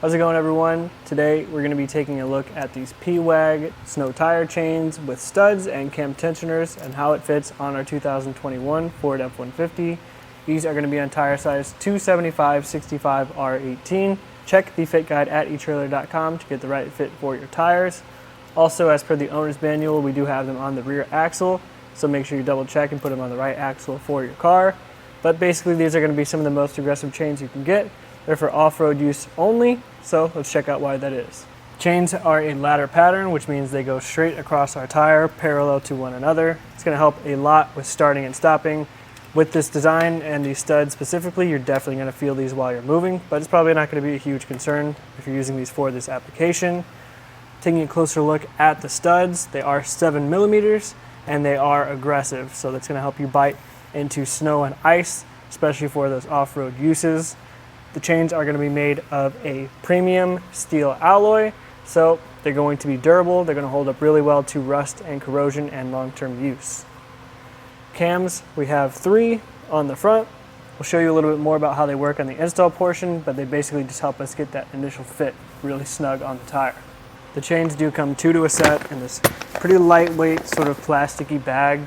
How's it going, everyone? Today we're going to be taking a look at these Pewag Snow Tire Chains with studs and cam tensioners and how it fits on our 2021 Ford F-150. These are going to be on tire size 275/65R18. Check the fit guide at etrailer.com to get the right fit for your tires. Also, as per the owner's manual, we do have them on the rear axle, so make sure you double check and put them on the right axle for your car. But basically, these are going to be some of the most aggressive chains you can get. They're for off-road use only, so let's check out why that is. Chains are a ladder pattern, which means they go straight across our tire, parallel to one another. It's going to help a lot with starting and stopping. With this design and these studs specifically, you're definitely going to feel these while you're moving, but it's probably not going to be a huge concern if you're using these for this application. Taking a closer look at the studs, they are 7mm and they are aggressive, so that's going to help you bite into snow and ice, especially for those off-road uses. The chains are going to be made of a premium steel alloy, so they're going to be durable. They're going to hold up really well to rust and corrosion and long-term use. Cams, we have 3 on the front. We'll show you a little bit more about how they work on the install portion, but they basically just help us get that initial fit really snug on the tire. The chains do come 2 to a set in this pretty lightweight sort of plasticky bag.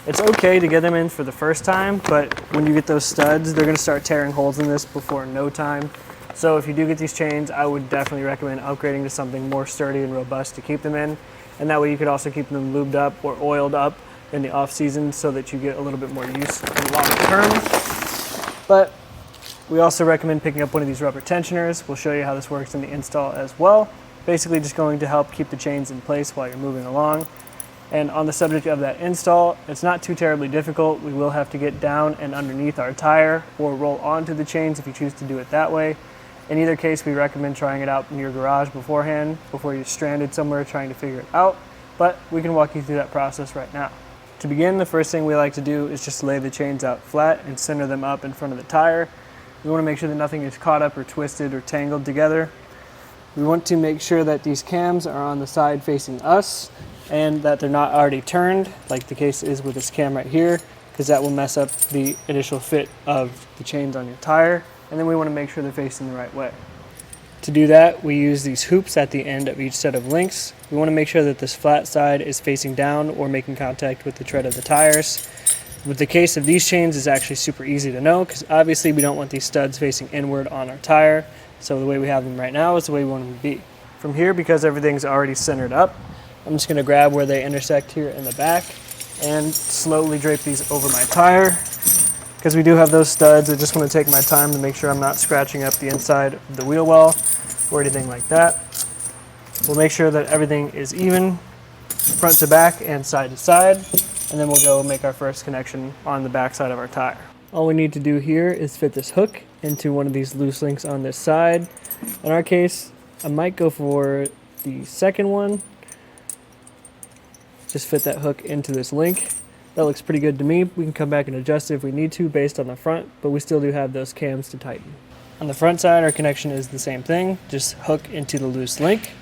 It's okay to get them in for the first time, but when you get those studs, they're going to start tearing holes in this before no time. So if you do get these chains, I would definitely recommend upgrading to something more sturdy and robust to keep them in. And that way you could also keep them lubed up or oiled up in the off season so that you get a little bit more use in the long term. But we also recommend picking up one of these rubber tensioners. We'll show you how this works in the install as well. Basically just going to help keep the chains in place while you're moving along. And on the subject of that install, it's not too terribly difficult. We will have to get down and underneath our tire or roll onto the chains if you choose to do it that way. In either case, we recommend trying it out in your garage beforehand before you're stranded somewhere trying to figure it out. But we can walk you through that process right now. To begin, the first thing we like to do is just lay the chains out flat and center them up in front of the tire. We want to make sure that nothing is caught up or twisted or tangled together. We want to make sure that these cams are on the side facing us and that they're not already turned, like the case is with this cam right here, because that will mess up the initial fit of the chains on your tire. And then we want to make sure they're facing the right way. To do that, we use these hoops at the end of each set of links. We want to make sure that this flat side is facing down or making contact with the tread of the tires. With the case of these chains, it's actually super easy to know, because obviously we don't want these studs facing inward on our tire. So the way we have them right now is the way we want them to be. From here, because everything's already centered up, I'm just going to grab where they intersect here in the back and slowly drape these over my tire. Because we do have those studs, I just want to take my time to make sure I'm not scratching up the inside of the wheel well or anything like that. We'll make sure that everything is even, front to back and side to side, and then we'll go make our first connection on the back side of our tire. All we need to do here is fit this hook into one of these loose links on this side. In our case, I might go for the second one. Just fit that hook into this link. That looks pretty good to me. We can come back and adjust it if we need to based on the front, but we still do have those cams to tighten. On the front side, our connection is the same thing. Just hook into the loose link.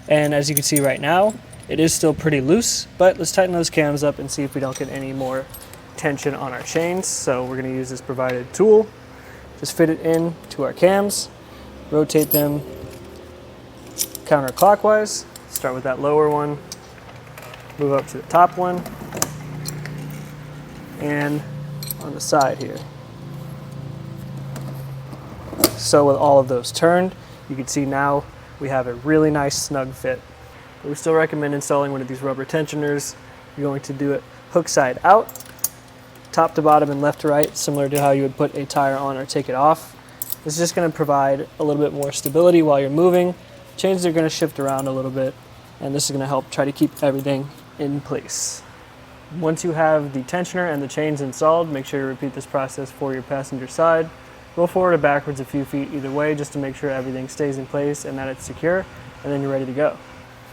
And as you can see right now, it is still pretty loose, but let's tighten those cams up and see if we don't get any more tension on our chains. So we're going to use this provided tool. Just fit it in to our cams, rotate them counterclockwise. Start with that lower one. Move up to the top one, and on the side here. So with all of those turned, you can see now we have a really nice snug fit. But we still recommend installing one of these rubber tensioners. You're going to do it hook side out, top to bottom and left to right, similar to how you would put a tire on or take it off. This is just going to provide a little bit more stability while you're moving. Chains are going to shift around a little bit, and this is going to help try to keep everything in place. Once you have the tensioner and the chains installed, make sure you repeat this process for your passenger side. Roll forward or backwards a few feet either way just to make sure everything stays in place and that it's secure, and then you're ready to go.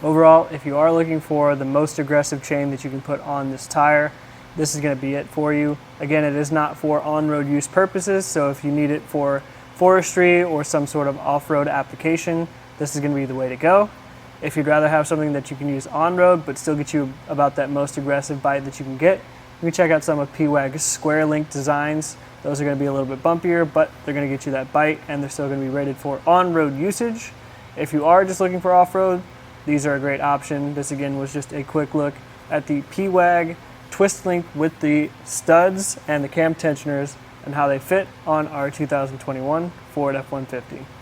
Overall, if you are looking for the most aggressive chain that you can put on this tire, this is going to be it for you. Again, it is not for on-road use purposes, so if you need it for forestry or some sort of off-road application, this is going to be the way to go. If you'd rather have something that you can use on-road but still get you about that most aggressive bite that you can get, you can check out some of Pewag's square link designs. Those are going to be a little bit bumpier, but they're going to get you that bite, and they're still going to be rated for on-road usage. If you are just looking for off-road, these are a great option. This again was just a quick look at the Pewag twist link with the studs and the cam tensioners and how they fit on our 2021 Ford F-150.